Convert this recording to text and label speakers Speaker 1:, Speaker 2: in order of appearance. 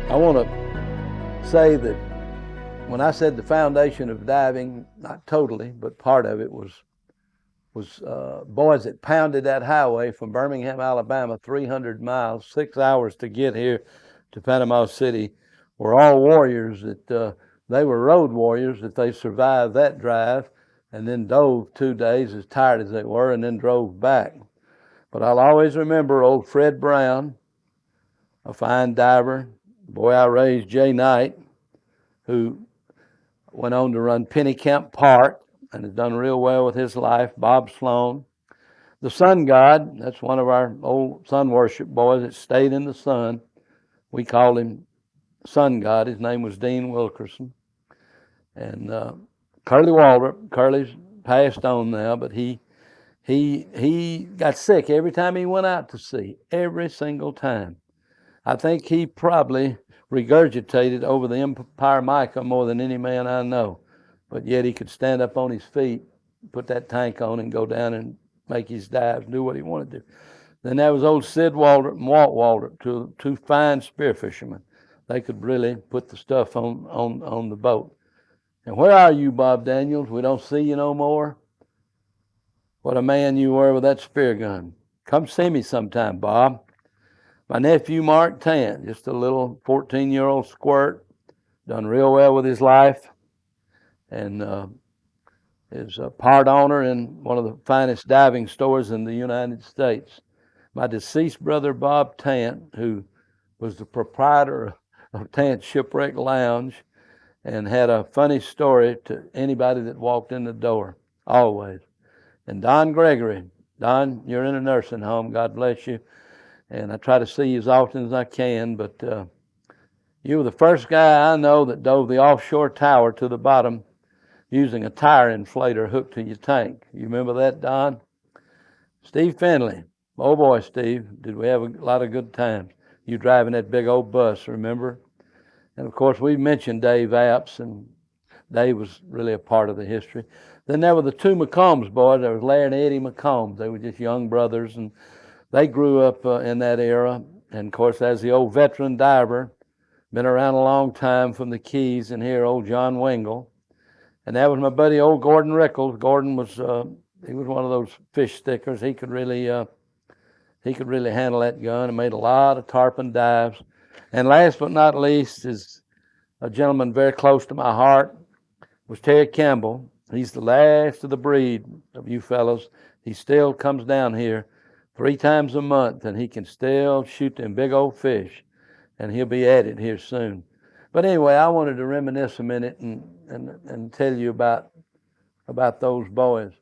Speaker 1: I want to say that when I said the foundation of diving, not totally, but part of it was boys that pounded that highway from Birmingham, Alabama, 300 miles, 6 hours to get here to Panama City, were all warriors that they were road warriors that they survived that drive and then dove 2 days as tired as they were and then drove back. But I'll always remember old Fred Brown, a fine diver, the boy I raised, Jay Knight, who went on to run Penny Camp Park and has done real well with his life, Bob Sloan. The sun god, that's one of our old sun worship boys that stayed in the sun. We called him sun god. His name was Dean Wilkerson. And Curly Waldrop, Curly's passed on now, but he got sick every time he went out to sea, every single time. I think he probably regurgitated over the Empire Mica more than any man I know. But yet he could stand up on his feet, put that tank on, and go down and make his dives, do what he wanted to do. Then there was old Sid Waldrop and Walt Waldrop, two fine spear fishermen. They could really put the stuff on the boat. And where are you, Bob Daniels? We don't see you no more. What a man you were with that spear gun. Come see me sometime, Bob. My nephew, Mark Tant, just a little 14-year-old squirt, done real well with his life, and is a part owner in one of the finest diving stores in the United States. My deceased brother, Bob Tant, who was the proprietor of Tant's Shipwreck Lounge and had a funny story to anybody that walked in the door, always. And Don Gregory. Don, you're in a nursing home. God bless you. And I try to see you as often as I can, but you were the first guy I know that dove the offshore tower to the bottom using a tire inflator hooked to your tank. You remember that, Don? Steve Finley. Oh boy, Steve, did we have a lot of good times. You driving that big old bus, remember? And of course, we mentioned Dave Apts, and Dave was really a part of the history. Then there were the two McCombs boys. There was Larry and Eddie McCombs. They were just young brothers, and they grew up in that era. And of course, as the old veteran diver, been around a long time from the Keys, and here, old John Wengel. And that was my buddy, old Gordon Rickles. Gordon was he was one of those fish stickers. He could really handle that gun and made a lot of tarpon dives. And last but not least is a gentleman very close to my heart, was Terry Campbell. He's the last of the breed of you fellows. He still comes down here 3 times a month, and he can still shoot them big old fish, and he'll be at it here soon. But anyway, I wanted to reminisce a minute and tell you about those boys.